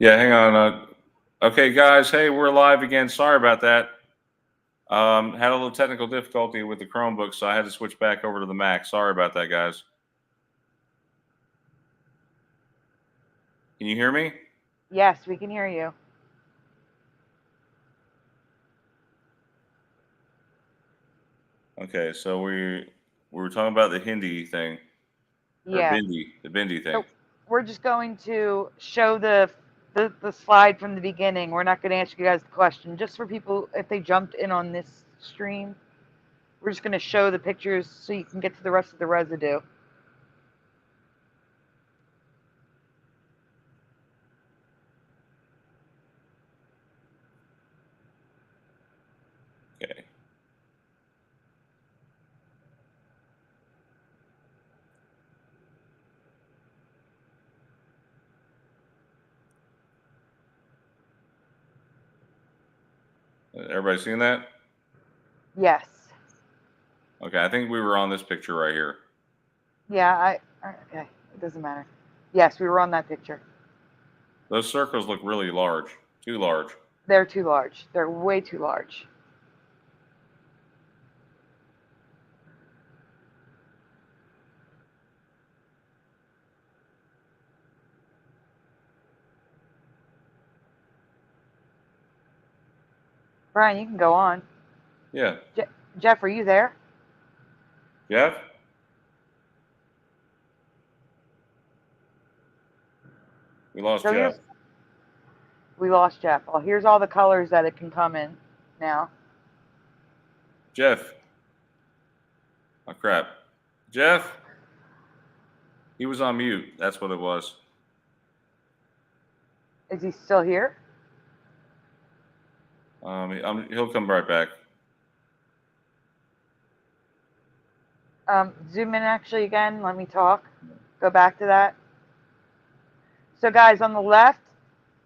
Yeah, hang on. Okay, guys. Hey, we're live again. Sorry about that. Had a little technical difficulty with the Chromebook, so I had to switch back over to the Mac. Sorry about that, guys. Can you hear me? Yes, we can hear you. Okay, so we were talking about the Hindi thing or Yeah. the Bindi thing. So we're just going to show the slide from the beginning. We're not going to ask you guys the question. Just for people, if they jumped in on this stream, we're just going to show the pictures so you can get to the rest of the residue. Okay. Everybody seen that? Yes. Okay, I think we were on this picture right here. Yeah, okay, it doesn't matter. Yes, we were on that picture. Those circles look really large, too large. They're too large. They're way too large. Brian, you can go on. Yeah. Jeff, are you there? Jeff? We lost So Jeff. we lost Jeff. Well, here's all the colors that it can come in now. Jeff. Oh, crap. Jeff? He was on mute. That's what it was. Is he still here? He'll come right back. Zoom in actually again. Let me talk. Go back to that. So guys, on the left,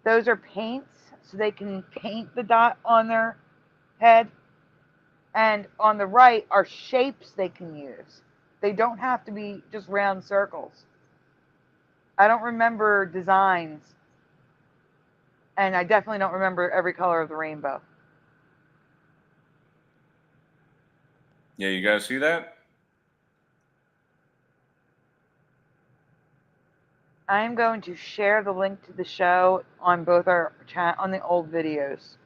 those are paints, so they can paint the dot on their head. And on the right are shapes they can use. They don't have to be just round circles. I don't remember designs, and I definitely don't remember every color of the rainbow. Yeah, you guys see that? I am going to share the link to the show on both our chat on the old videos.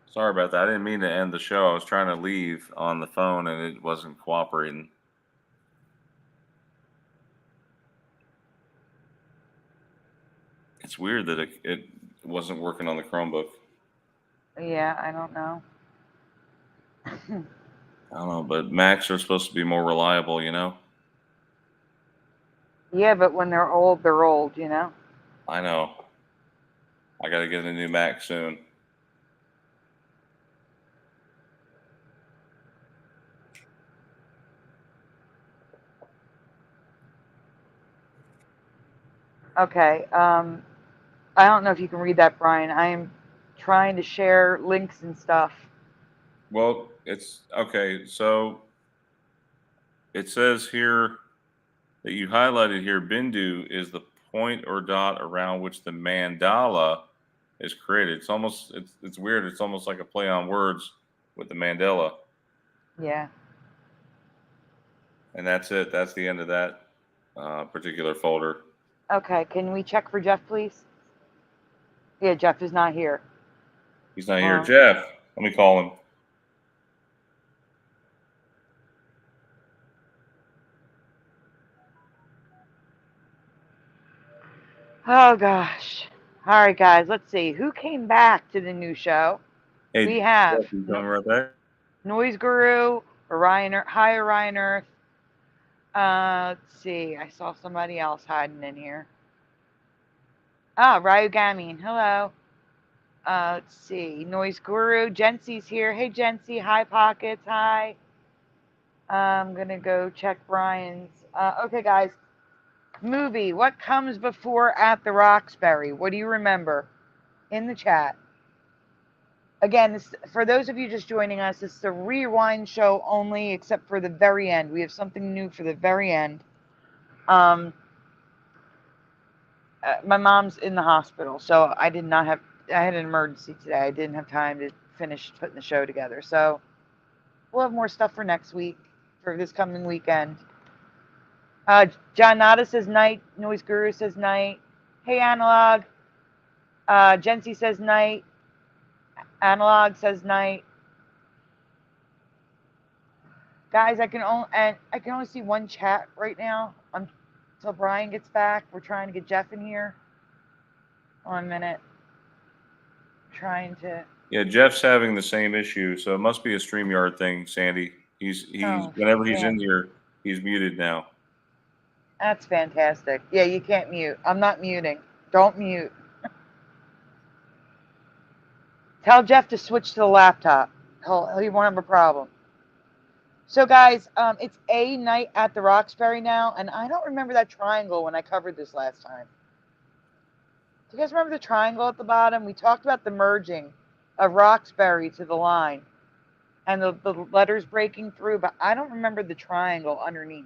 Sorry about that. I didn't mean to end the show. I was trying to leave on the phone and it wasn't cooperating. It's weird that it wasn't working on the Chromebook. Yeah, I don't know. I don't know, but Macs are supposed to be more reliable, you know? Yeah, but when they're old, you know? I know. I got to get a new Mac soon. Okay. I don't know if you can read that, Brian. I am trying to share links and stuff. Well, it's okay. So it says here that you highlighted here Bindu is the point or dot around which the mandala is created. It's weird. It's almost like a play on words with the Mandela. Yeah. And that's it. That's the end of that particular folder. Okay. Can we check for Jeff, please? Yeah, Jeff is not here. He's not here. Jeff, let me call him. Oh gosh. All right, guys. Let's see who came back to the new show. Hey, We have Jeff, you coming right back? Noise Guru, Hi Orion Earth. Let's see. I saw somebody else hiding in here. Ah, Ryugamin. Hello. Let's see. Noise Guru. Jency's here. Hey, Jency. Hi, Pockets. Hi. I'm going to go check Brian's. Okay, guys. Movie. What comes before At the Roxbury? What do you remember? In the chat. Again, for those of you just joining us, this is a rewind show only, except for the very end. We have something new for the very end. Um, my mom's in the hospital, so I did not have. I had an emergency today. I didn't have time to finish putting the show together. So we'll have more stuff for next week, for this coming weekend. John Nada says night. Noise Guru says night. Hey, Analog. Jency says night. Analog says night. Guys, I can only see one chat right now until Brian gets back. We're trying to get Jeff in here. 1 minute. Trying to. Yeah, Jeff's having the same issue, so it must be a StreamYard thing, Sandy. He's whenever he's in here, he's muted now. That's fantastic. Yeah, you can't mute. I'm not muting. Don't mute. Tell Jeff to switch to the laptop. He won't have a problem. So, guys, it's a night at the Roxbury now, and I don't remember that triangle when I covered this last time. Do you guys remember the triangle at the bottom? We talked about the merging of Roxbury to the line and the letters breaking through, but I don't remember the triangle underneath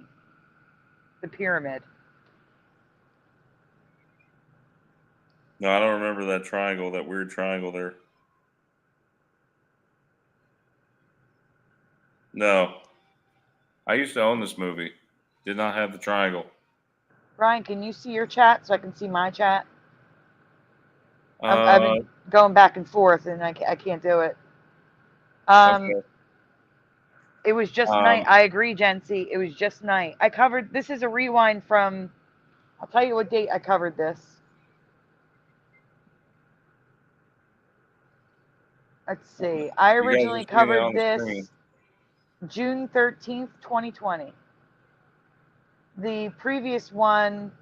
the pyramid. No, I don't remember that triangle, that weird triangle there. No. I used to own this movie. Did not have the triangle. Brian, can you see your chat so I can see my chat? I've been going back and forth, and I can't do it. Okay. It was just night. I agree, Jency. It was just night. I covered. This is a rewind from. I'll tell you what date I covered this. Let's see. I originally covered this June 13th, 2020. The previous one,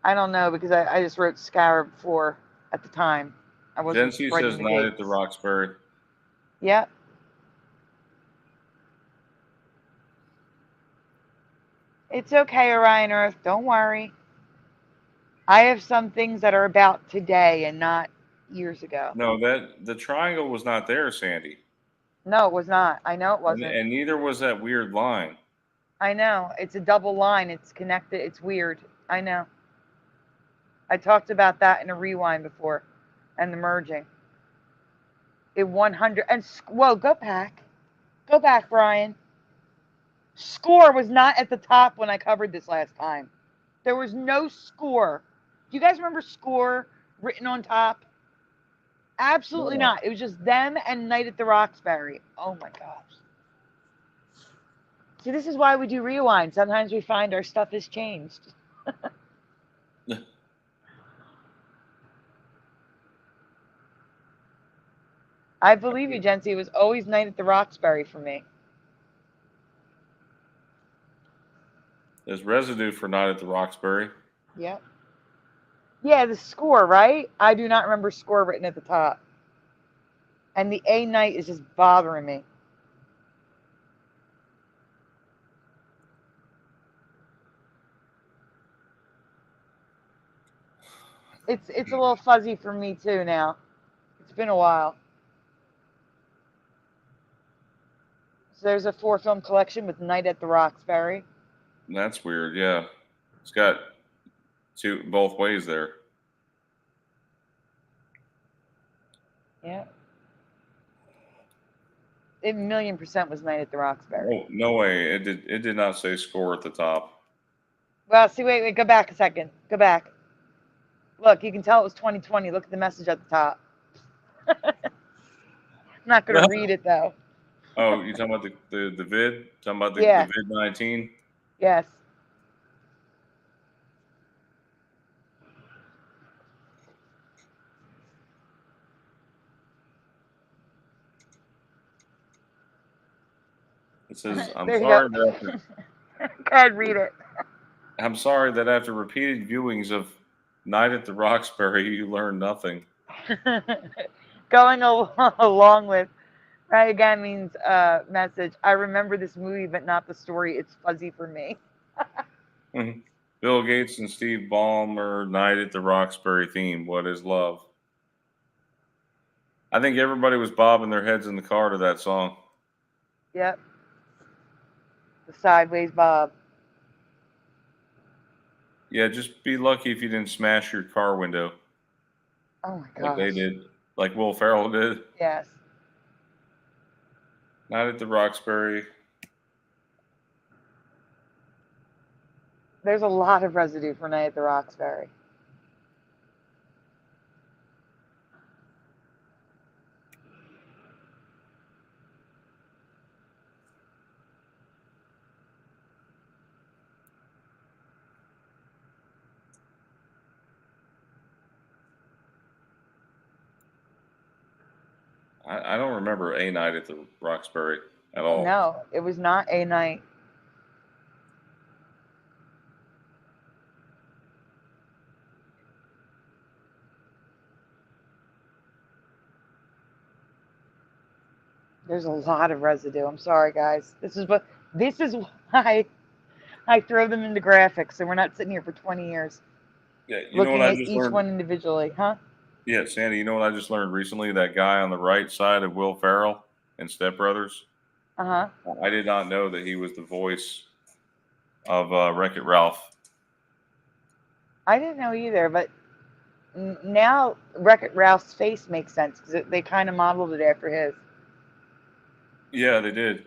I don't know, because I just wrote Scarab 4 at the time. I wasn't Jency writing says the night dates. at the Roxbury. Yep. It's okay, Orion Earth. Don't worry. I have some things that are about today and not years ago. No, the triangle was not there, Sandy. No, it was not. I know it wasn't. And neither was that weird line. I know. It's a double line. It's connected. It's weird. I know. I talked about that in a rewind before and the merging. It 100. And, whoa, go back. Go back, Brian. Score was not at the top when I covered this last time. There was no score. Do you guys remember score written on top? Absolutely not. It was just them and Night at the Roxbury. Oh my gosh. See, this is why we do rewind. Sometimes we find our stuff has changed. I believe you, Jency. It was always Night at the Roxbury for me. There's residue for Night at the Roxbury. Yep. Yeah, the score, right? I do not remember score written at the top. And the A night is just bothering me. It's a little fuzzy for me too now. It's been a while. So there's a 4-film collection with Night at the Roxbury. That's weird, yeah. It's got both ways there. Yeah. It 1,000,000% was Night at the Roxbury. Oh, no way. It did not say score at the top. Well, see, wait, go back a second. Go back. Look, you can tell it was 2020. Look at the message at the top. I'm not going to read it, though. Oh, you talking about the vid? Talking about the vid-19? Yes. It says, I'm There you sorry go. that Go ahead, read it. I'm sorry that after repeated viewings of Night at the Roxbury, you learned nothing. Going along with Right Again means message. I remember this movie, but not the story. It's fuzzy for me. Bill Gates and Steve Ballmer, Night at the Roxbury theme. What is love? I think everybody was bobbing their heads in the car to that song. Yep. The Sideways Bob. Yeah, just be lucky if you didn't smash your car window Oh my like they gosh. did, like Will Ferrell did. Yes. Not at the Roxbury. There's a lot of residue for Night at the Roxbury. I don't remember a night at the Roxbury at all. No, it was not a night. There's a lot of residue. I'm sorry, guys. This is why I throw them into graphics, so we're not sitting here for 20 years Yeah, you know what looking I at just each learned? one individually, huh? Yeah, Sandy, you know what I just learned recently? That guy on the right side of Will Ferrell in Step Brothers. Uh-huh. I did not know that he was the voice of Wreck-It Ralph. I didn't know either, but now Wreck-It Ralph's face makes sense because they kind of modeled it after his. Yeah, they did.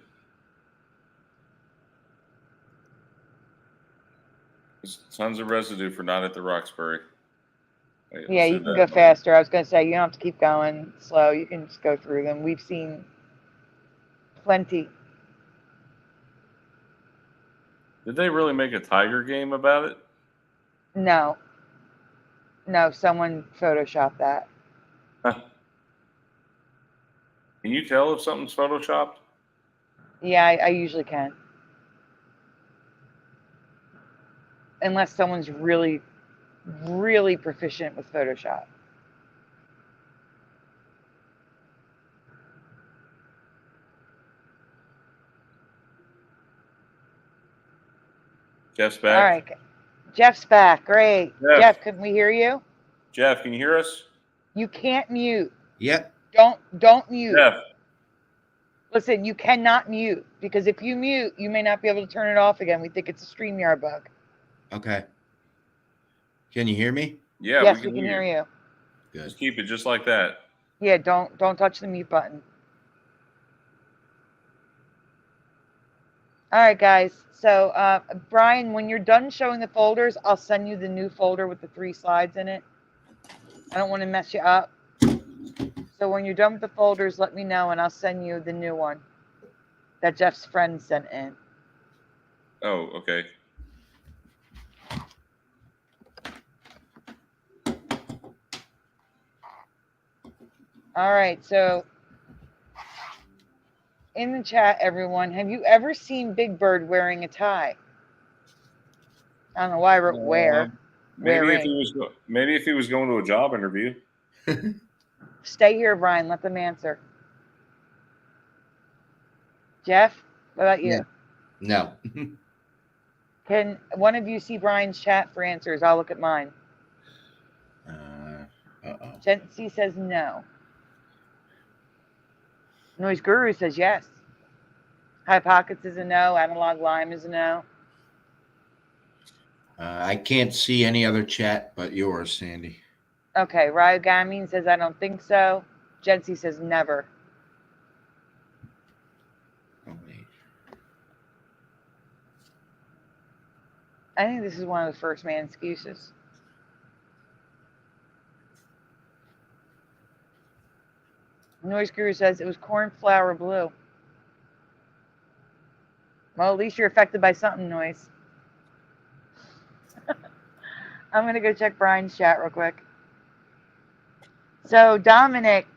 There's tons of residue for Not at the Roxbury. Wait, Yeah, let's you do can that. go faster. I was going to say, you don't have to keep going slow. You can just go through them. We've seen plenty. Did they really make a Tiger game about it? No. No, someone photoshopped that. Huh. Can you tell if something's photoshopped? Yeah, I usually can. Unless someone's really, really proficient with Photoshop. Jeff's All back. right. Jeff's back. Great. Jeff, couldn't we hear you? Jeff, can you hear us? You can't mute. Yep. Don't mute. Jeff. Listen, you cannot mute because if you mute, you may not be able to turn it off again. We think it's a StreamYard bug. Okay. Can you hear me? Yeah, yes, we can hear you. Good. Just keep it just like that. Yeah, don't touch the mute button. All right, guys. So, Brian, when you're done showing the folders, I'll send you the new folder with the 3 slides in it. I don't want to mess you up. So when you're done with the folders, let me know, and I'll send you the new one that Jeff's friend sent in. Oh, okay. All right, so in the chat, everyone, have you ever seen Big Bird wearing a tie? I don't know why I wrote wear. Maybe if he was going to a job interview. Stay here, Brian. Let them answer. Jeff, what about you? No. Can one of you see Brian's chat for answers? I'll look at mine. Uh-oh. Jency says no. Noise Guru says yes. High Pockets is a no. Analog Lime is a no. I can't see any other chat but yours, Sandy. Okay, Ryo Gaming says I don't think so. Jency says never. Oh, wait. I think this is one of the first man excuses. Noise Guru says it was cornflower blue. Well, at least you're affected by something, Noise. I'm going to go check Brian's chat real quick. So, Dominic,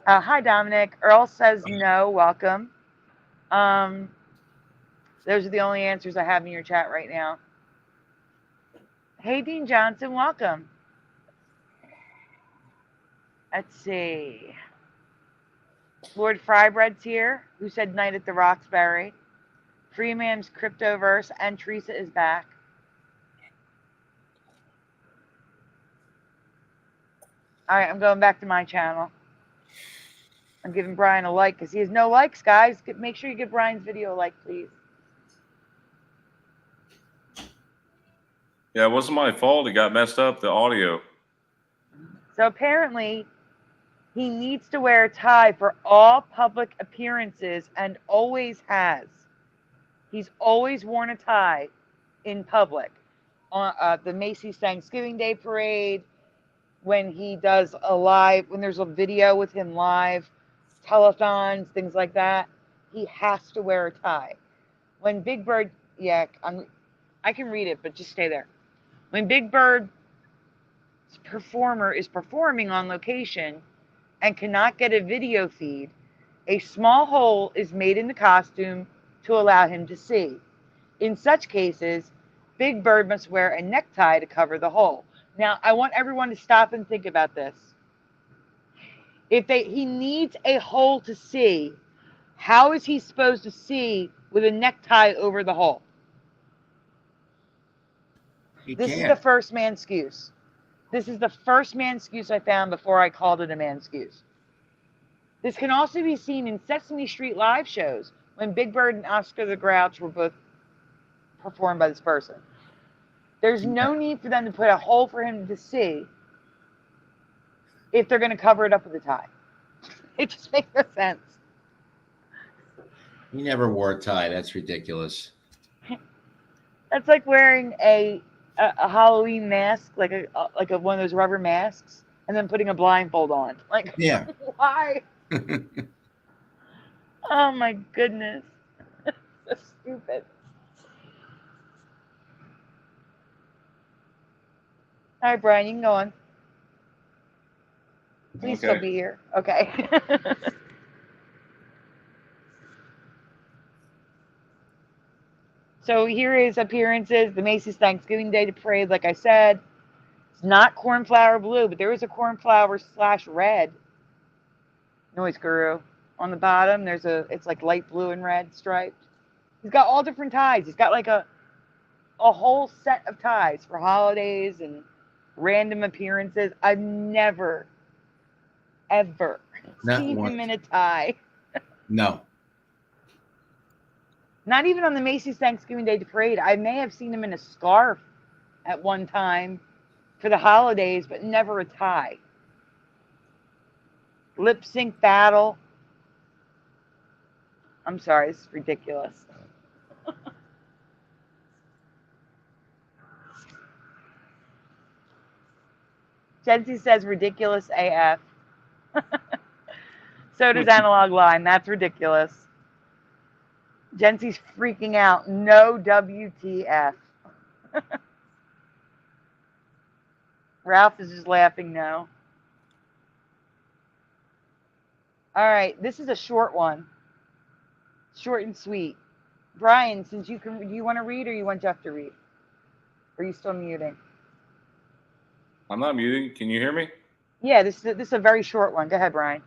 hi, Dominic. Earl says no, welcome. Those are the only answers I have in your chat right now. Hey, Dean Johnson, welcome. Let's see. Lord Frybread's here, who said night at the Roxbury. Freeman's Cryptoverse, and Teresa is back. All right, I'm going back to my channel. I'm giving Brian a like because he has no likes, guys. Make sure you give Brian's video a like, please. Yeah, it wasn't my fault. It got messed up, the audio. So apparently, he needs to wear a tie for all public appearances and always has. He's always worn a tie in public. On the Macy's Thanksgiving Day Parade, when he does when there's a video with him live, telethons, things like that, he has to wear a tie. When Big Bird, I can read it, but just stay there. When Big Bird's performer is performing on location and cannot get a video feed, a small hole is made in the costume to allow him to see. In such cases, Big Bird must wear a necktie to cover the hole. Now, I want everyone to stop and think about this. He needs a hole to see, how is he supposed to see with a necktie over the hole? This is the first man excuse. This is the first man excuse I found before I called it a man excuse. This can also be seen in Sesame Street live shows when Big Bird and Oscar the Grouch were both performed by this person. There's no need for them to put a hole for him to see if they're going to cover it up with a tie. It just makes no sense. He never wore a tie. That's ridiculous. That's like wearing a Halloween mask, like one of those rubber masks, and then putting a blindfold on. Like, yeah. Why? Oh my goodness. So stupid. All right, Brian, you can go on. Please still be here. Okay. So here is appearances. The Macy's Thanksgiving Day Parade, like I said, it's not cornflower blue, but there is a cornflower / red noise guru. On the bottom, it's like light blue and red striped. He's got all different ties. He's got like a whole set of ties for holidays and random appearances. I've never, ever seen him in a tie. No. Not even on the Macy's Thanksgiving Day Parade. I may have seen him in a scarf at one time for the holidays, but never a tie. Lip sync battle. I'm sorry, this is ridiculous. Jency says ridiculous AF. So does Analog Line. That's ridiculous. Jency's freaking out. No WTF. Ralph is just laughing no. All right, this is a short one. Short and sweet. Brian, since do you want to read or you want Jeff to read? Or are you still muting? I'm not muting. Can you hear me? Yeah, this is a very short one. Go ahead, Brian.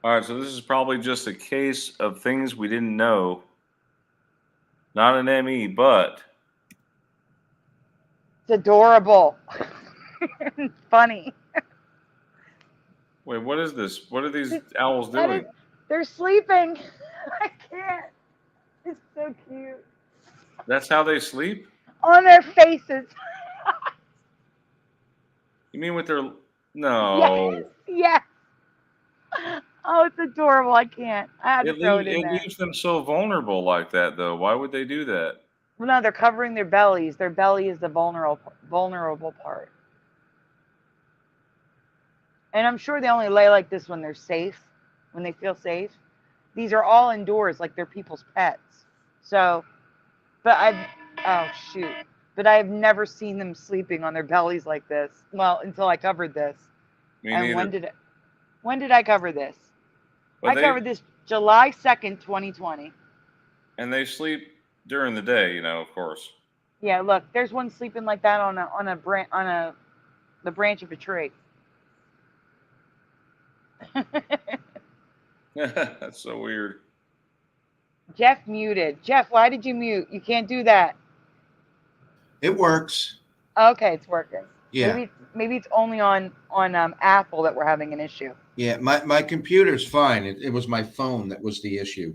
All right, so this is probably just a case of things we didn't know. Not an ME, but it's adorable. Funny. Wait, what is this? What are these owls doing? They're sleeping. I can't. It's so cute. That's how they sleep? On their faces. You mean with their... No. Yes. Oh, it's adorable. I can't. I had to throw it in there. It leaves them so vulnerable like that, though. Why would they do that? Well, no, they're covering their bellies. Their belly is the vulnerable part. And I'm sure they only lay like this when they're safe, when they feel safe. These are all indoors, like they're people's pets. So, but I've never seen them sleeping on their bellies like this. Well, until I covered this. Me and neither. When did I cover this? I covered this July 2nd, 2020. And they sleep during the day, of course. Yeah, look, there's one sleeping like that on the branch of a tree. That's so weird. Jeff muted. Jeff, why did you mute? You can't do that. It works. Okay, it's working. Yeah. Maybe it's only on Apple that we're having an issue. Yeah, my computer's fine. It was my phone that was the issue.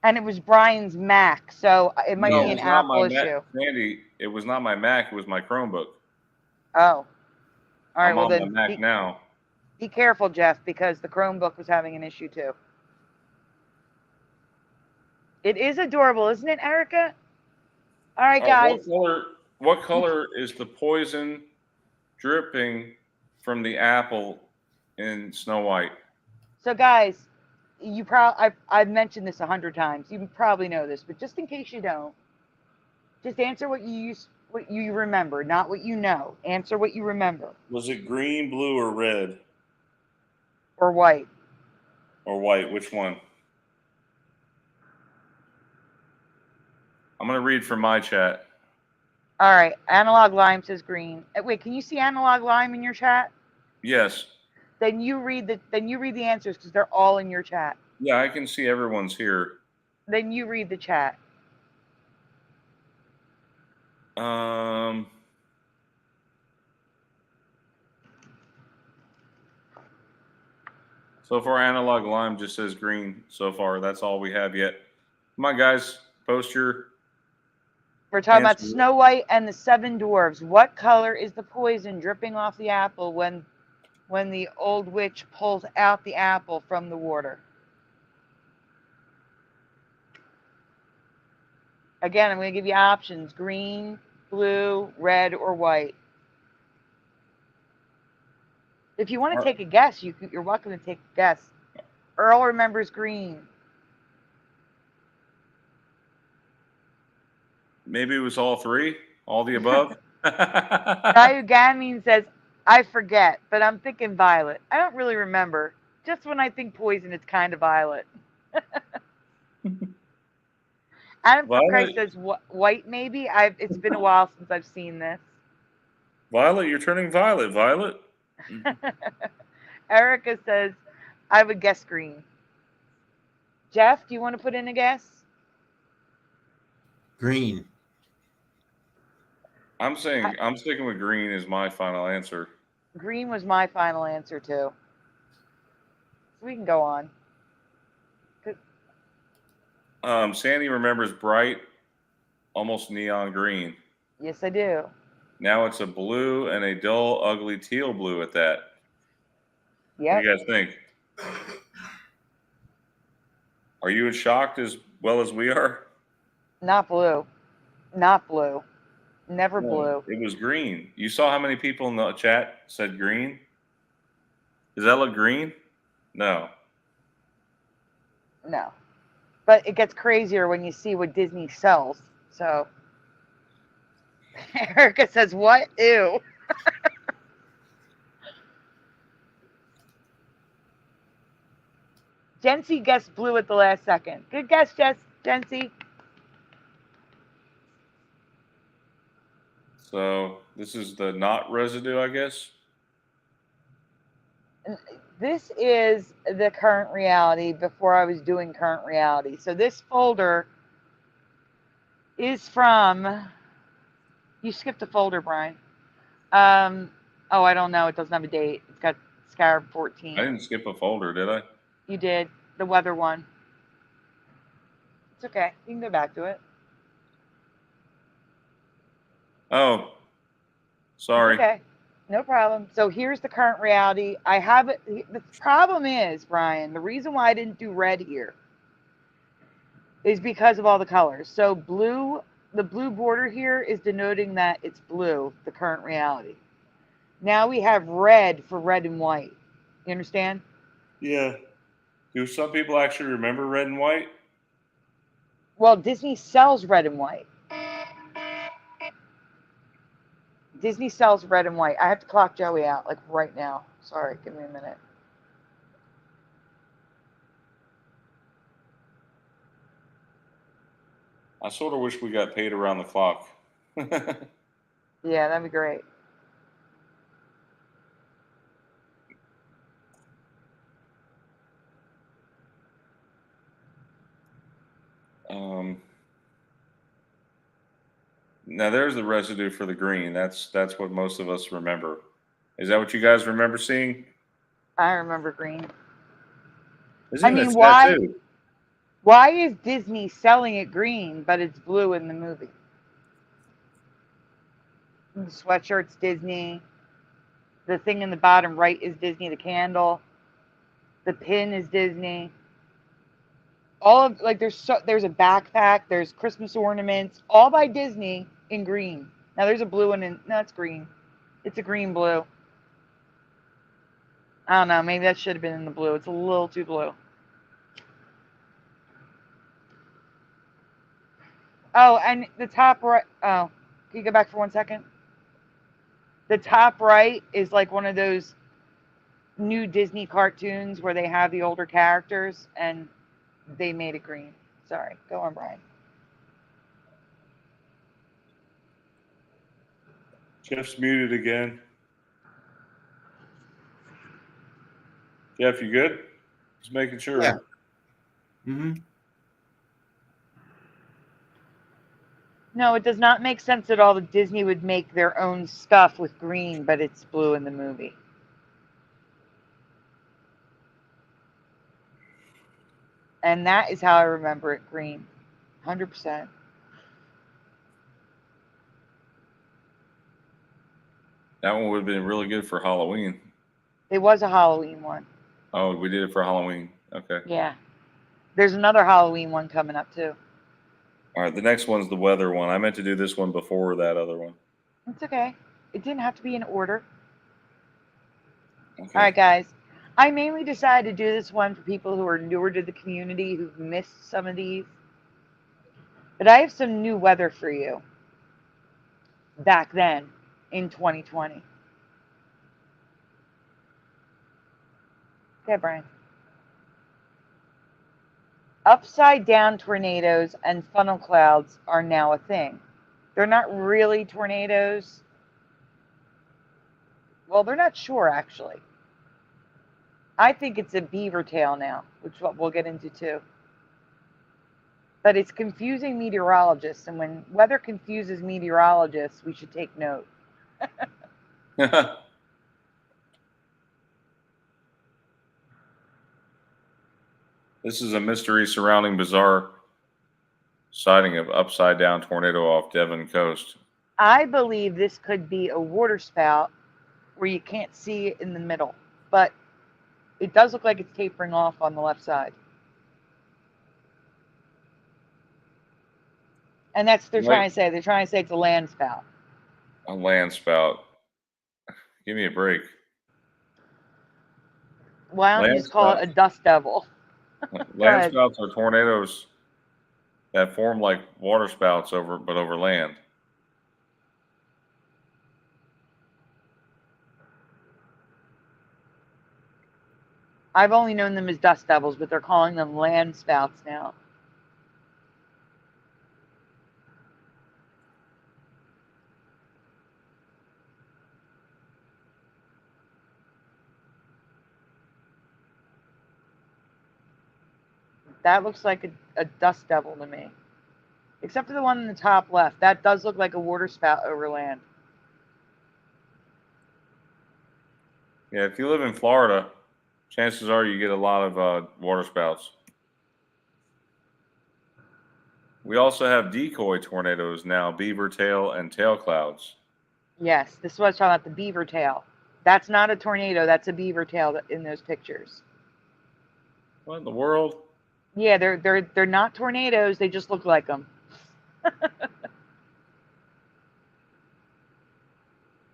And it was Brian's Mac, so it might No, be it an was not my Apple Mac, issue. Sandy. It was not my Mac. It was my Chromebook. Oh, all right. I'm Well, on my then Mac now. be careful, Jeff, because the Chromebook was having an issue too. It is adorable, isn't it, Erica? All right, guys. What color is the poison dripping from the apple in Snow White? So, guys, I've mentioned this 100 times. You probably know this, but just in case you don't, just answer what you remember, not what you know. Answer what you remember. Was it green, blue, or red, Or white. or white? Which one? I'm gonna read from my chat. All right. Analog Lime says green. Wait, can you see Analog Lime in your chat? Yes. Then you read the answers because they're all in your chat. Yeah, I can see everyone's here. Then you read the chat. So far, Analog Lime just says green. So far, that's all we have yet. Come on, guys, post your. We're talking about answer. Snow White and the Seven Dwarfs. What color is the poison dripping off the apple when the old witch pulls out the apple from the water? Again, I'm going to give you options: green, blue, red, or white. If you want to take a guess, you're welcome to take a guess. Earl remembers green. Maybe it was all three, all the above. Ryu Gaming says, I forget, but I'm thinking violet. I don't really remember. Just when I think poison, it's kind of violet. Adam Christ says white, maybe. It's been a while since I've seen this. Violet, you're turning violet. Violet. Erica says, I would guess green. Jeff, do you want to put in a guess? Green. I'm sticking with green as my final answer. Green was my final answer too. So we can go on. Sandy remembers bright, almost neon green. Yes, I do. Now it's a blue and a dull, ugly teal blue at that. Yep. What do you guys think? Are you as shocked as well as we are? Not blue. Not blue. Never No, blue. It was green. You saw how many people in the chat said green? Does that look green? No. No. But it gets crazier when you see what Disney sells. So Erica says, what? Ew. Jency guessed blue at the last second. Good guess, Jency. So this is the not residue, I guess. This is the current reality before I was doing current reality. So this folder is from. You skipped a folder, Brian. Oh, I don't know. It doesn't have a date. It's got Scarab 14. I didn't skip a folder, did I? You did. The weather one. It's okay. You can go back to it. Oh, sorry. Okay. No problem. So here's the current reality. I have it. The problem is, Brian, the reason why I didn't do red here is because of all the colors. So blue, the blue border here is denoting that it's blue, the current reality. Now we have red for red and white. You understand? Yeah. Do some people actually remember red and white? Well, Disney sells red and white. Disney sells red and white. I have to clock Joey out, like right now. Sorry, give me a minute. I sort of wish we got paid around the clock. Yeah, that'd be great. Now there's the residue for the green. That's what most of us remember. Is that what you guys remember seeing? I remember green. Is it I mean, in the why? tattoo? Why is Disney selling it green, but it's blue in the movie? The sweatshirt's Disney. The thing in the bottom right is Disney. The candle. The pin is Disney. All of there's a backpack. There's Christmas ornaments, all by Disney in green. Now there's a blue one in. No, it's green. It's a green blue. I don't know. Maybe that should have been in the blue. It's a little too blue. Oh, and the top right. Oh, can you go back for 1 second? The top right is like one of those new Disney cartoons where they have the older characters and they made it green. Sorry. Go on, Brian. Jeff's muted again. Jeff, you good? Just making sure. Yeah. Mm-hmm. No, it does not make sense at all that Disney would make their own stuff with green, but it's blue in the movie. And that is how I remember it, green. 100%. That one would have been really good for Halloween. It was a Halloween one. Oh, we did it for Halloween. Okay. Yeah. There's another Halloween one coming up, too. All right, the next one's the weather one. I meant to do this one before that other one. It's okay. It didn't have to be in order. Okay. All right, guys. I mainly decided to do this one for people who are newer to the community who've missed some of these. But I have some new weather for you back then in 2020. Okay, Brian. Upside down tornadoes and funnel clouds are now a thing. They're not really tornadoes. Well, they're not sure, actually. I think it's a beaver tail now, which we'll get into too. But it's confusing meteorologists, and when weather confuses meteorologists, we should take note. This is a mystery surrounding bizarre sighting of upside down tornado off Devon coast. I believe this could be a water spout where you can't see it in the middle, but it does look like it's tapering off on the left side. And that's they're trying to say. They're trying to say it's a land spout. A land spout. Give me a break. Why don't you just call it a dust devil? Land spouts are tornadoes that form like water spouts over land. I've only known them as dust devils, but they're calling them land spouts now. That looks like a dust devil to me. Except for the one in the top left. That does look like a water spout over land. Yeah, if you live in Florida, chances are you get a lot of water spouts. We also have decoy tornadoes now, beaver tail and tail clouds. Yes, this is what I was talking about, the beaver tail. That's not a tornado, that's a beaver tail in those pictures. What in the world? Yeah, they're not tornadoes, they just look like them.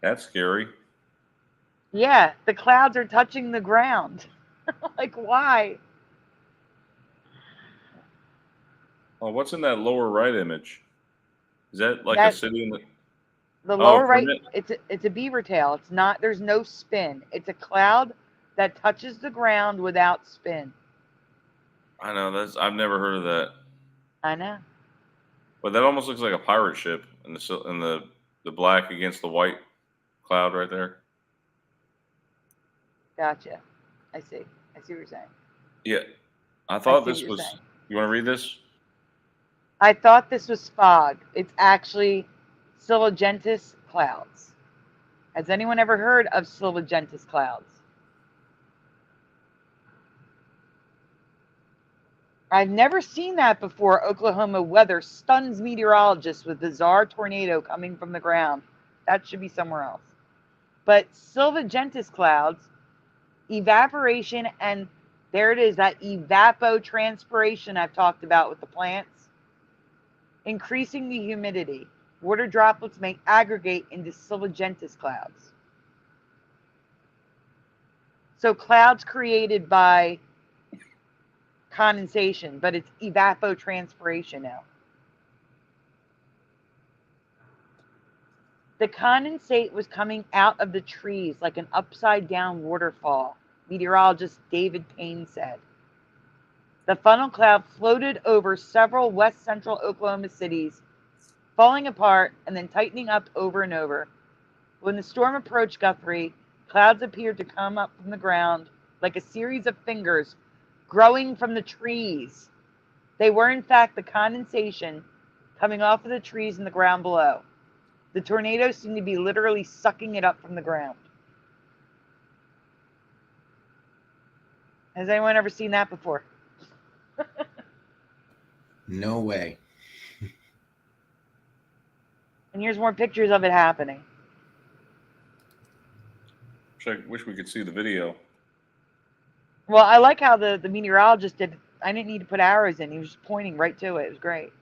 That's scary. Yeah, the clouds are touching the ground. Like, why? Oh, what's in that lower right image? Is that like a city in the lower right? It's a beaver tail. It's not. There's no spin. It's a cloud that touches the ground without spin. I know I've never heard of that. I know. But that almost looks like a pirate ship in the black against the white cloud right there. Gotcha. I see. I see what you're saying. Yeah. I thought this was. You want to read this? I thought this was fog. It's actually Sylvagentus clouds. Has anyone ever heard of Sylvagentus clouds? I've never seen that before. Oklahoma weather stuns meteorologists with bizarre tornado coming from the ground. That should be somewhere else. But Sylvagentus clouds, evaporation, and there it is, that evapotranspiration I've talked about with the plants, increasing the humidity. Water droplets may aggregate into Sylvagentus clouds. So clouds created by condensation, but it's evapotranspiration now. The condensate was coming out of the trees like an upside down waterfall, meteorologist David Payne said. The funnel cloud floated over several west central Oklahoma cities, falling apart and then tightening up over and over. When the storm approached Guthrie, clouds appeared to come up from the ground like a series of fingers growing from the trees. They were, in fact, the condensation coming off of the trees in the ground below. The tornadoes seemed to be literally sucking it up from the ground. Has anyone ever seen that before? No way. And here's more pictures of it happening. Wish we could see the video. Well, I like how the meteorologist did. I didn't need to put arrows in. He was just pointing right to it. It was great.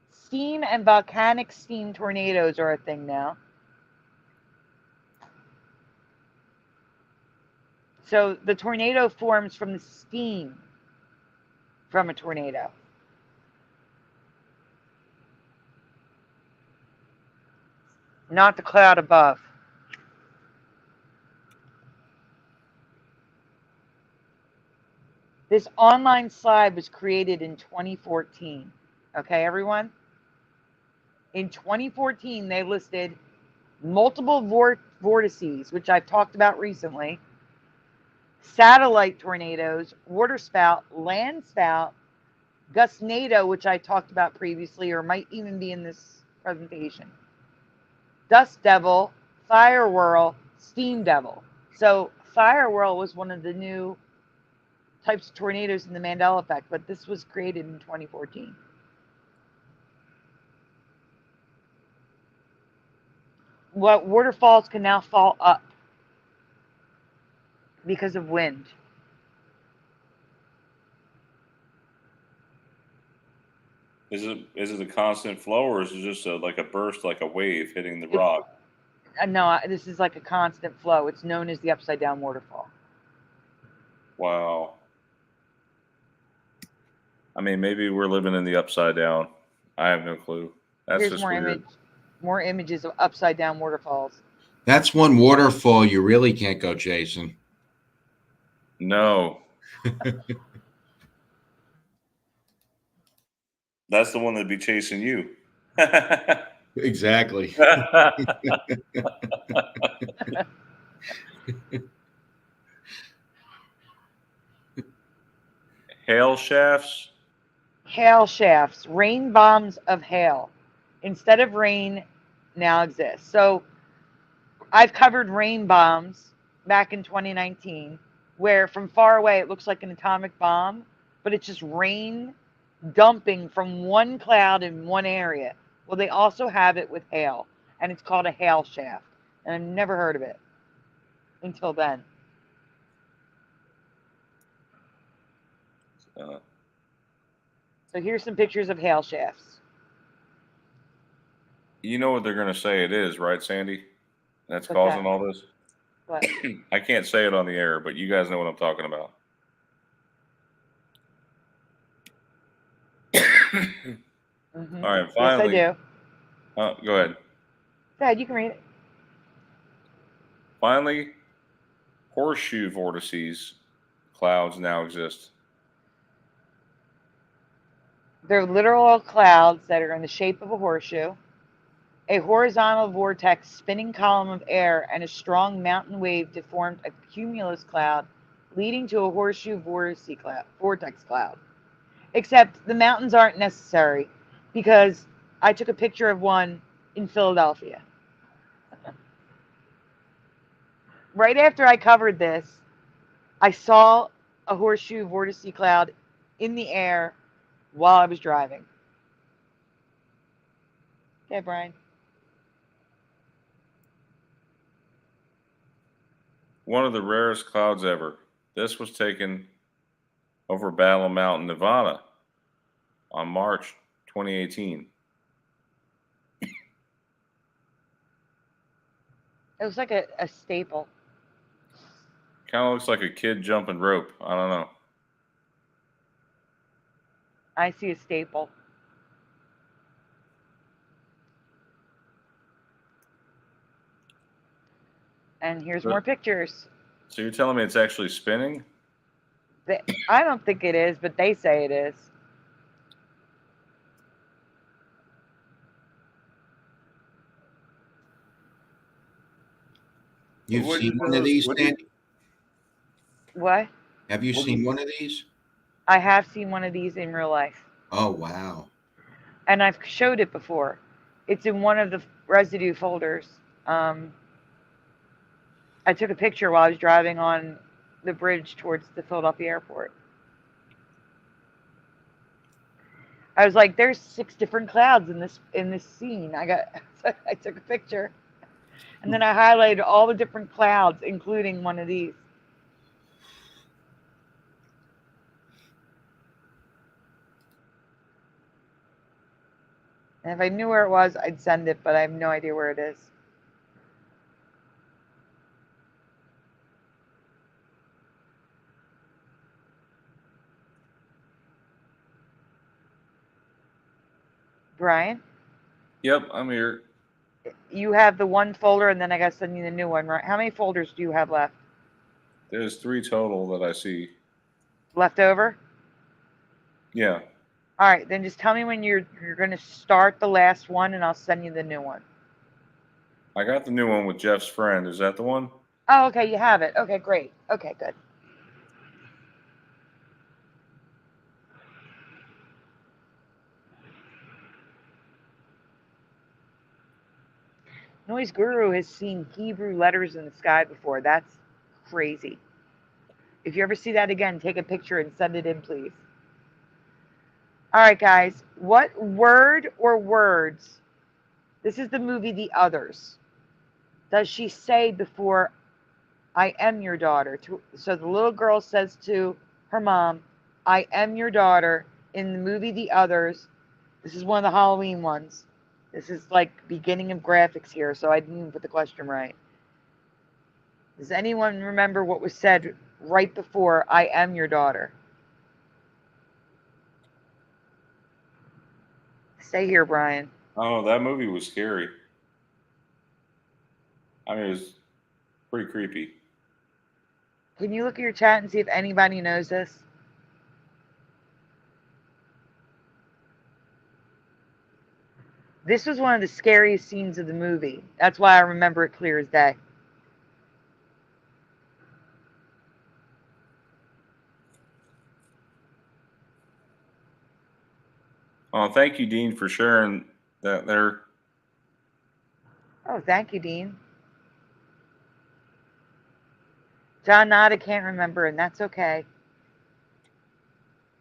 Steam and volcanic steam tornadoes are a thing now. So the tornado forms from the steam from a tornado. Not the cloud above. This online slide was created in 2014. Okay, everyone? In 2014, they listed multiple vortices, which I've talked about recently, satellite tornadoes, waterspout, landspout, gustnado, which I talked about previously or might even be in this presentation, dust devil, fire whirl, steam devil. So fire whirl was one of the new types of tornadoes in the Mandela effect, but this was created in 2014. What waterfalls can now fall up because of wind. Is it a constant flow, or is it just like a burst, like a wave hitting the rock? No, this is like a constant flow. It's known as the upside down waterfall. Wow. I mean, maybe we're living in the upside down. I have no clue. That's Here's just more weird. More images of upside down waterfalls. That's one waterfall you really can't go chasing. No. That's the one that'd be chasing you. Exactly. Hail shafts? Hail shafts, rain bombs of hail. Instead of rain, now exists. So I've covered rain bombs back in 2019, where from far away it looks like an atomic bomb, but it's just rain dumping from one cloud in one area. Well, they also have it with hail, and it's called a hail shaft. And I've never heard of it until then. So here's some pictures of hail shafts. You know what they're going to say it is, right, Sandy? That's What's causing that? all this? What? I can't say it on the air, but you guys know what I'm talking about. Mm-hmm. All right, finally. Yes, I do. Go ahead. Go ahead, you can read it. Finally, horseshoe vortices clouds now exist. They're literal clouds that are in the shape of a horseshoe, a horizontal vortex spinning column of air, and a strong mountain wave to form a cumulus cloud, leading to a horseshoe vortex cloud. Except the mountains aren't necessary, because I took a picture of one in Philadelphia. Right after I covered this, I saw a horseshoe vortice cloud in the air while I was driving. Okay, Brian. One of the rarest clouds ever. This was taken over Battle Mountain, Nevada on March 2018. It was like a staple. Kind of looks like a kid jumping rope. I don't know. I see a staple. And here's more pictures. So you're telling me it's actually spinning? I don't think it is, but they say it is. You've seen one of these, Sandy? What? Have you seen one of these? I have seen one of these in real life. Oh, wow. And I've showed it before. It's in one of the residue folders. I took a picture while I was driving on the bridge towards the Philadelphia airport. I was like, "There's 6 different clouds in this scene." I took a picture, and then I highlighted all the different clouds, including one of these. And if I knew where it was, I'd send it, but I have no idea where it is. Brian? Yep, I'm here. You have the one folder, and then I got to send you the new one, right? How many folders do you have left? There's 3 total that I see. Left over? Yeah. All right, then just tell me when you're going to start the last one, and I'll send you the new one. I got the new one with Jeff's friend. Is that the one? Oh, okay, you have it. Okay, great. Okay, good. Noise Guru has seen Hebrew letters in the sky before. That's crazy. If you ever see that again, take a picture and send it in, please. All right, guys. What word or words, this is the movie The Others, does she say before I am your daughter? So the little girl says to her mom, I am your daughter, in the movie The Others. This is one of the Halloween ones. This is like beginning of graphics here, so I didn't even put the question right. Does anyone remember what was said right before I am your daughter? Stay here, Brian. Oh, that movie was scary. I mean, it was pretty creepy. Can you look at your chat and see if anybody knows this? This was one of the scariest scenes of the movie. That's why I remember it clear as day. Oh, thank you, Dean, for sharing that there. Oh, thank you, Dean. John Nada can't remember, and that's okay.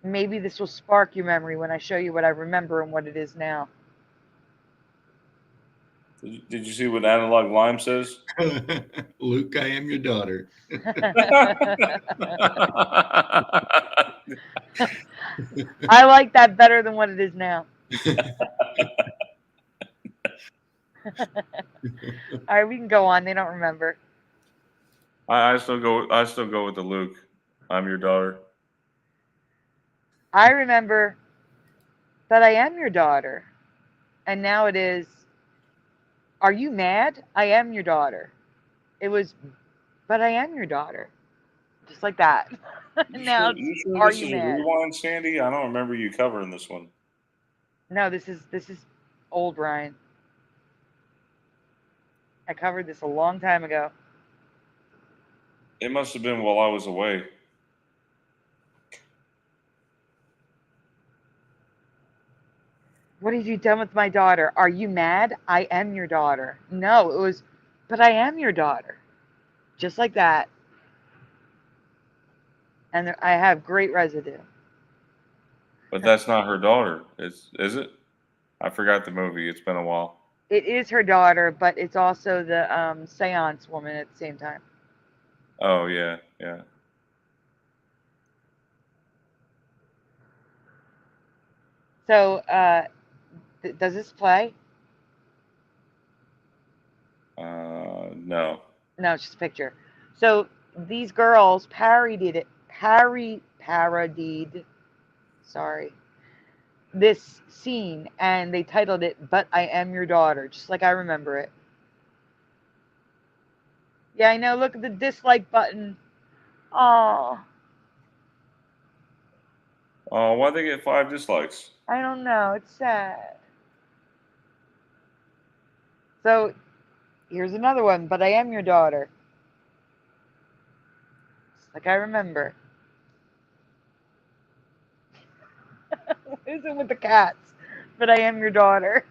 Maybe this will spark your memory when I show you what I remember and what it is now. Did you see what Analog Lime says? Luke, I am your daughter. I like that better than what it is now. All right, we can go on. They don't remember. I still go with the Luke. I'm your daughter. I remember that I am your daughter. And now it is, are you mad? I am your daughter. It was, but I am your daughter. Just like that. Now You sure are this you is a mad? rewind, Sandy? I don't remember you covering this one. No, this is old Ryan. I covered this a long time ago. It must have been while I was away. What have you done with my daughter? Are you mad? I am your daughter. No, it was, but I am your daughter. Just like that. and I have great residue. But that's not her daughter. Is it? I forgot the movie. It's been a while. It is her daughter, but it's also the seance woman at the same time. Oh yeah, yeah. So, does this play? No. No, it's just a picture. So these girls parodied, sorry, this scene, and they titled it "But I Am Your Daughter," just like I remember it. Yeah, I know. Look at the dislike button. Oh, Oh, why'd they get 5 dislikes? I don't know. It's sad. So here's another one. But I am your daughter. Just like I remember. What is it with the cats? But I am your daughter.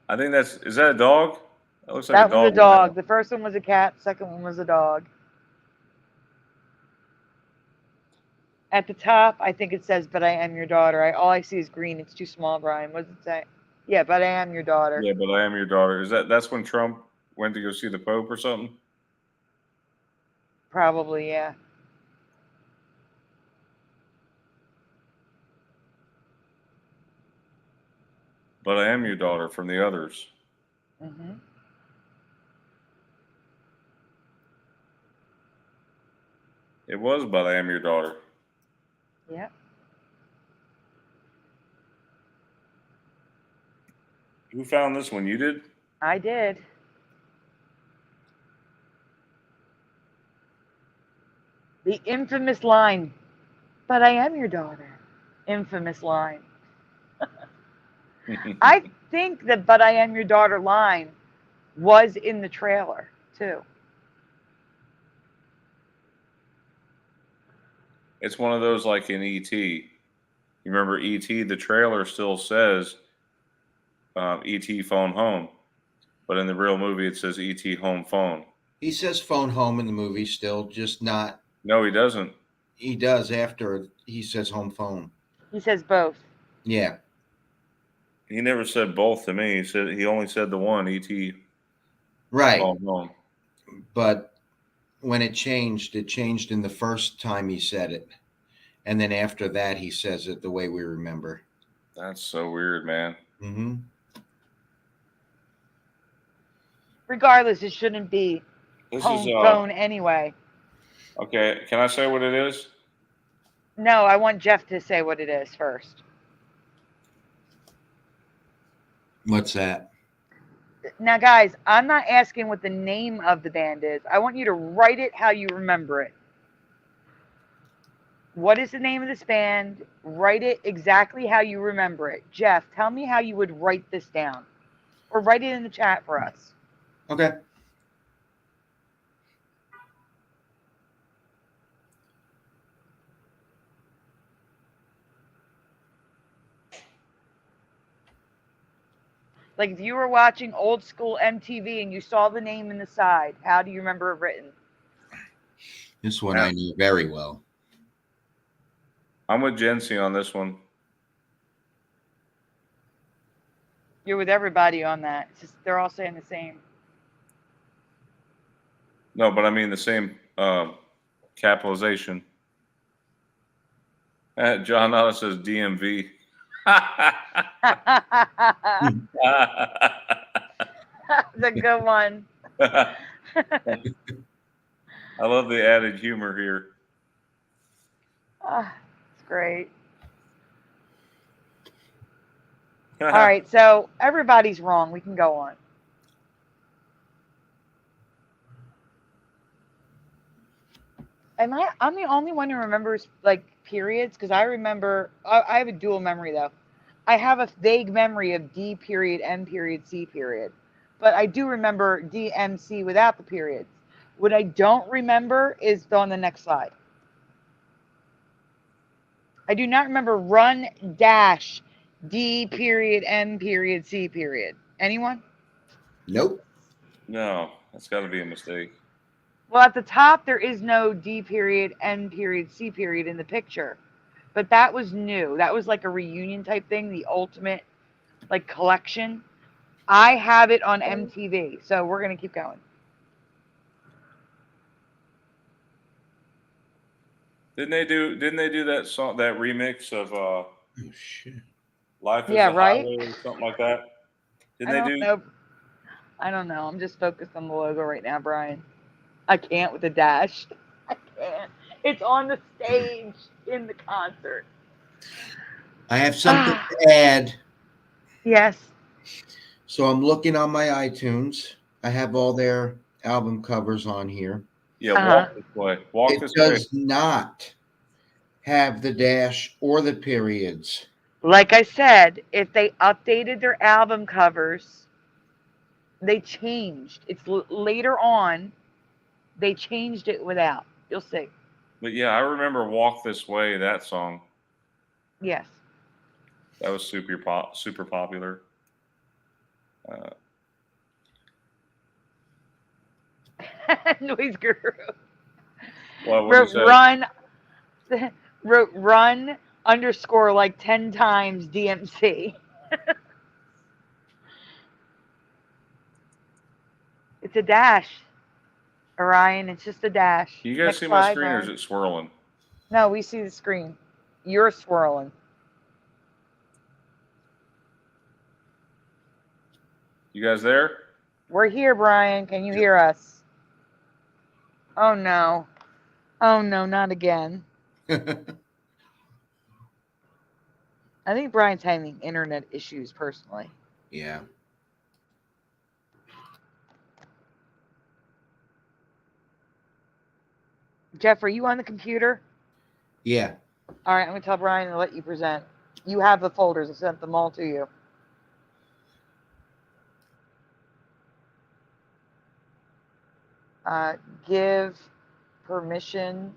I think is that a dog? That looks like a That one's a dog. dog. The first one was a cat. Second one was a dog. At the top, I think it says, "But I am your daughter." All I see is green. It's too small, Brian. What does it say? Yeah, but I am your daughter. Yeah, but I am your daughter. That's when Trump went to go see the Pope or something? Probably, yeah. But I am your daughter from the others. Hmm. It was But I Am Your Daughter. Yeah. Who found this one? You did? I did. The infamous line, "But I am your daughter." Infamous line. I think the "But I am your daughter" line was in the trailer, too. It's one of those like in E.T. You remember E.T.? The trailer still says E.T. phone home. But in the real movie, it says E.T. home phone. He says phone home in the movie still, just not. No, he doesn't. He does after he says home phone. He says both. Yeah. He never said both to me. He only said the one, E.T. Right. phone home. But when it changed in the first time he said it. And then after that, he says it the way we remember. That's so weird, man. Mm-hmm. Regardless, it shouldn't be home phone anyway. Okay, can I say what it is? No, I want Jeff to say what it is first. What's that? Now, guys, I'm not asking what the name of the band is. I want you to write it how you remember it. What is the name of this band? Write it exactly how you remember it. Jeff, tell me how you would write this down. Or write it in the chat for us. Okay. Like if you were watching old school MTV and you saw the name in the side, how do you remember it written? This one I knew very well. I'm with Jency on this one. You're with everybody on that. It's just, they're all saying the same. No, but I mean the same capitalization. John Otta says DMV. That's a good one. I love the added humor here. It's great. All right, so everybody's wrong. We can go on. I'm the only one who remembers like periods because I remember I have a dual memory though. I have a vague memory of D period, M period, C period, but I do remember DMC without the periods. What I don't remember is on the next slide. I do not remember run dash D period, M period, C period. Anyone? Nope. No, that's got to be a mistake. Well, at the top, there is no D period, N period, C period in the picture. But that was new. That was like a reunion type thing, the ultimate like collection. I have it on MTV, so we're gonna keep going. Didn't they do that song, that remix of Oh shit. Life is Yeah, a right. Highway or something like that? Didn't I they don't do? know. I don't know. I'm just focused on the logo right now, Brian. I can't with the dash. I can't. It's on the stage in the concert. I have something to add. Yes. So I'm looking on my iTunes. I have all their album covers on here. Yeah, Uh-huh. walk this way. Walk It this way. does not have the dash or the periods. Like I said, if they updated their album covers, they changed. It's later on. They changed it without. You'll see. But yeah, I remember "Walk This Way." That song Yes. that was super popular. Uh, Noise guru. what did you say? Run. Wrote run underscore like 10 times DMC. It's a dash, Orion. It's just a dash. Can you guys Next see my slide, screen, or is Brian. it swirling? No, we see the screen. You're swirling. You guys there? We're here, Brian. Can you hear us? Oh no. Oh no, not again. I think Brian's having internet issues personally. Yeah. Jeff, are you on the computer? Yeah. All right, I'm going to tell Brian to let you present. You have the folders. I sent them all to you. Give permission.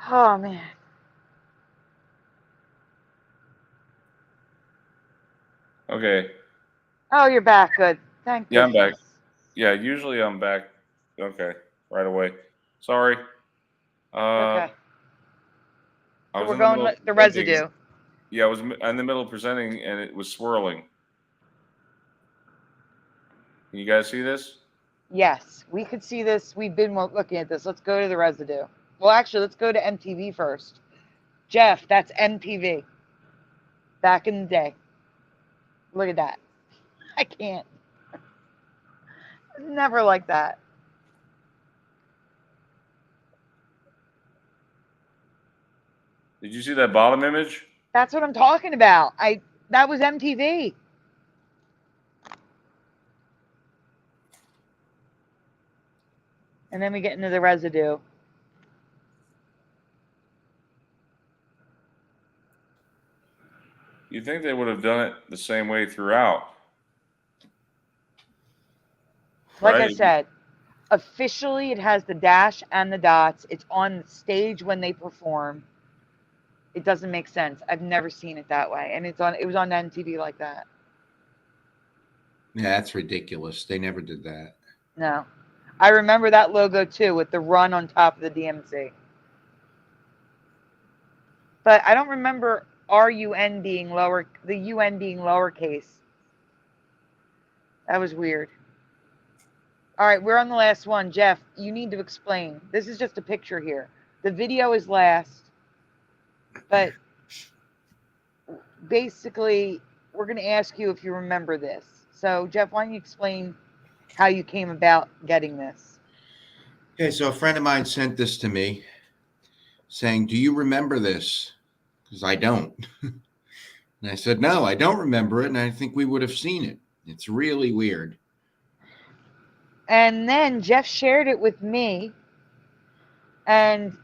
Oh, man. Okay. Oh, you're back. Good. Thank Yeah, I'm back. goodness. Yeah, usually I'm back. Okay, right away. Sorry. Okay. I So was we're in the going middle of with the presenting. residue. Yeah, I was in the middle of presenting, and it was swirling. Can you guys see this? Yes, we could see this. We've been looking at this. Let's go to the residue. Well, actually, let's go to MTV first. Jeff, that's MTV. Back in the day. Look at that. I can't. Never like that. Did you see that bottom image? That's what I'm talking about. That was MTV. And then we get into the residue. You'd think they would have done it the same way throughout. Like right? I said, officially it has the dash and the dots. It's on the stage when they perform. It doesn't make sense. I've never seen it that way. And it was on MTV like that. Yeah, that's ridiculous. They never did that. No. I remember that logo too with the run on top of the DMC. But I don't remember RUN being the UN being lowercase. That was weird. All right, we're on the last one. Jeff, you need to explain. This is just a picture here. The video is last, but basically, we're going to ask you if you remember this. So, Jeff, why don't you explain how you came about getting this? Okay, so a friend of mine sent this to me saying, "Do you remember this?" Because I don't. And I said, "No, I don't remember it, and I think we would have seen it. It's really weird." And then Jeff shared it with me. And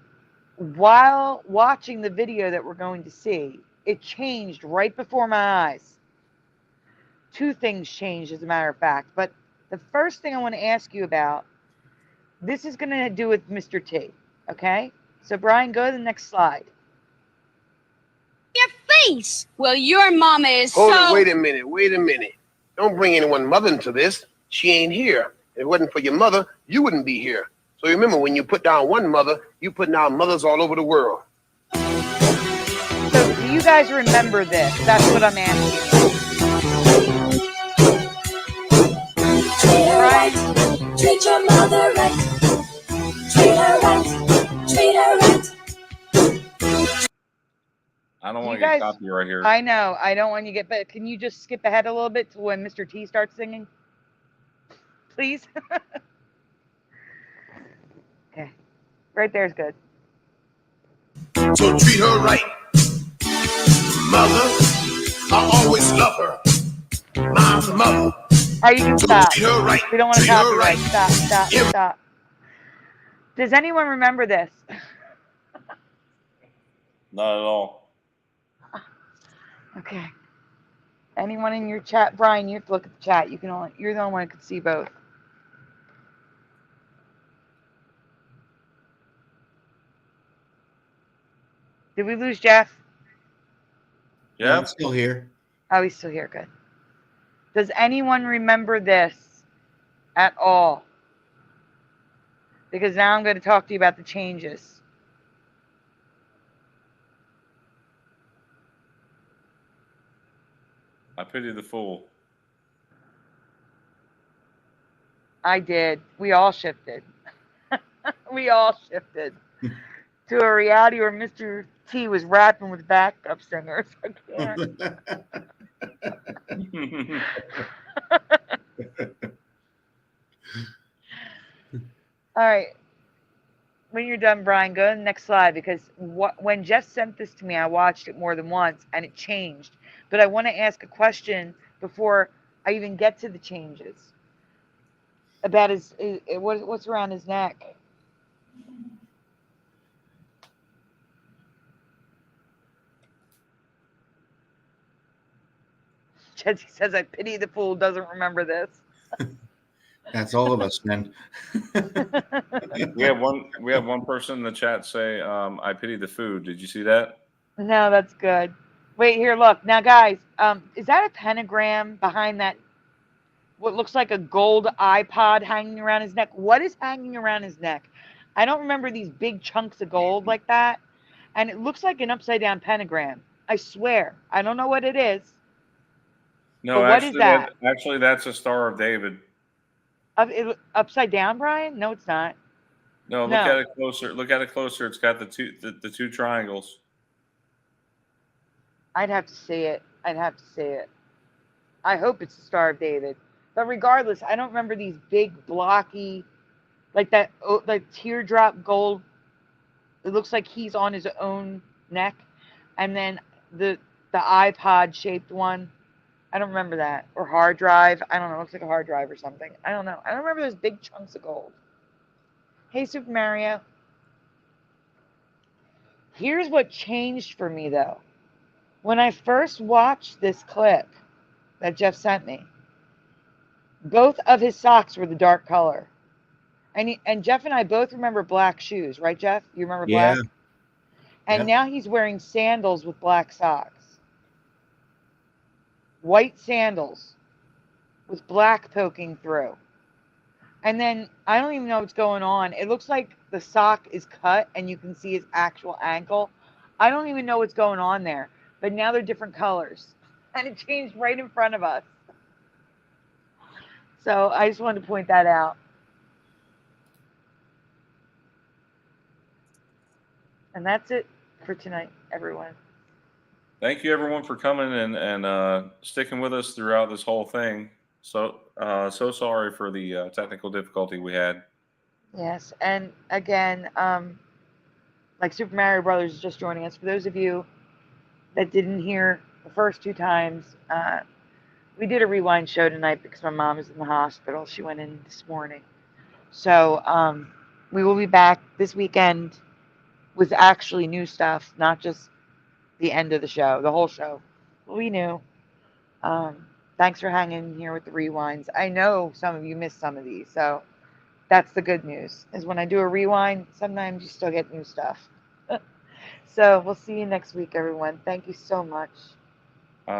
while watching the video that we're going to see, it changed right before my eyes. Two things changed, as a matter of fact. But the first thing I want to ask you about, this is going to do with Mr. T. Okay? So, Brian, go to the next slide. Nice. Well, your mama is Hold so... it, wait a minute. Don't bring anyone mother into this. She ain't here. If it wasn't for your mother, you wouldn't be here. So remember, when you put down one mother, you put down mothers all over the world. So do you guys remember this? That's what I'm asking. Brian? Treat your mother right. Treat her right. Treat her right. I don't Do want you to get guys- copyright here. I know. I don't want you to get, but can you just skip ahead a little bit to when Mr. T starts singing? Please? Okay. Right there's good. So treat her right. Mother, I always love her. My mother. All right, you can stop. Treat her right. We don't want to Treat her copyright. right. Stop. Does anyone remember this? Not at all. Okay. Anyone in your chat? Brian, you have to look at the chat. You're the only one who can see both. Did we lose Jeff? No, Yeah. I'm still here. Oh, he's still here. Good. Does anyone remember this at all? Because now I'm going to talk to you about the changes. I pity the fool. I did. We all shifted. We all shifted to a reality where Mr. T was rapping with backup singers. I can't. All right. When you're done, Brian, go to the next slide because when Jeff sent this to me, I watched it more than once and it changed. But I want to ask a question before I even get to the changes about what's around his neck. Jesse says, "I pity the fool who doesn't remember this." That's all of us, man. We have one person in the chat say, "I pity the food." Did you see that? No, that's good. Wait, here, look. Now, guys, is that a pentagram behind that? What looks like a gold iPod hanging around his neck? What is hanging around his neck? I don't remember these big chunks of gold like that. And it looks like an upside down pentagram. I swear. I don't know what it is. No, But what is that? Actually, that's a Star of David. Upside down, Brian? No, it's not. No, look at it closer. Look at it closer. It's got the two triangles. I'd have to see it. I hope it's the Star of David. But regardless, I don't remember these big blocky, like that, like teardrop gold. It looks like he's on his own neck, and then the iPod shaped one. I don't remember that, or hard drive. I don't know. It looks like a hard drive or something. I don't know. I don't remember those big chunks of gold. Hey, Super Mario. Here's what changed for me though. When I first watched this clip that Jeff sent me, both of his socks were the dark color. And Jeff and I both remember black shoes, right, Jeff? You remember black? Yeah. And Yeah. now he's wearing sandals with black socks. White sandals with black poking through. And then I don't even know what's going on. It looks like the sock is cut and you can see his actual ankle. I don't even know what's going on there. But now they're different colors. And it changed right in front of us. So I just wanted to point that out. And that's it for tonight, everyone. Thank you, everyone, for coming and sticking with us throughout this whole thing. So sorry for the technical difficulty we had. Yes, and again, like Super Mario Brothers is just joining us. For those of you that didn't hear the first two times, we did a rewind show tonight because my mom is in the hospital. She went in this morning. So we will be back this weekend with actually new stuff, not just the end of the show, the whole show. We knew. Thanks for hanging here with the rewinds. I know some of you missed some of these, so that's the good news. Is when I do a rewind, sometimes you still get new stuff. So we'll see you next week, everyone. Thank you so much.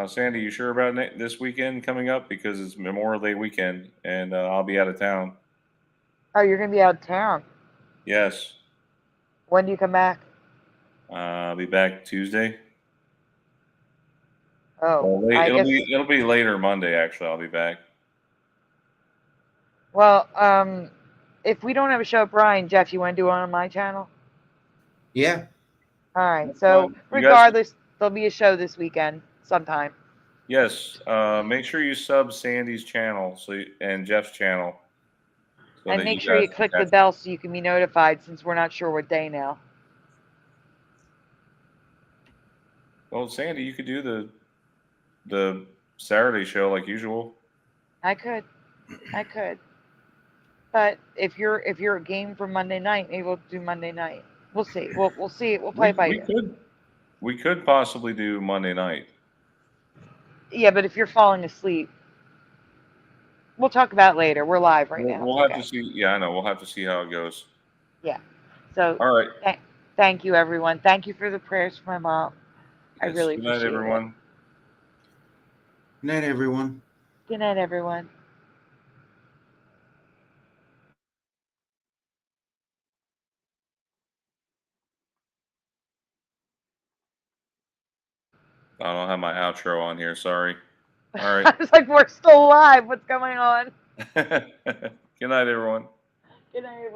Sandy, you sure about this weekend coming up? Because it's Memorial Day weekend, and I'll be out of town. Oh, you're gonna be out of town. Yes. When do you come back? I'll be back Tuesday. Oh, Well, I guess. it'll be later Monday. Actually, I'll be back. Well, if we don't have a show at Brian, Jeff, you want to do one on my channel? Yeah. All right. So You guys- regardless, there'll be a show this weekend sometime. Yes. Make sure you sub Sandy's channel and Jeff's channel. So And that make sure you guys click can the bell so you can be notified, since we're not sure what day now. Well, Sandy, you could do the Saturday show like usual. I could. But if you're a game for Monday night, maybe we'll do Monday night. We'll see. We'll see. We'll play it by ear. We could possibly do Monday night. Yeah, but if you're falling asleep, we'll talk about it later. We're live right now. We'll have to see. Yeah, I know. We'll have to see how it goes. Yeah. So All right. thank you, everyone. Thank you for the prayers for my mom. I Yes. really Good night, appreciate everyone. Good night, everyone. it. Good night, everyone. I don't have my outro on here. Sorry. All I right. was like, we're still live. What's going on? Good night, everyone. Good night, everyone.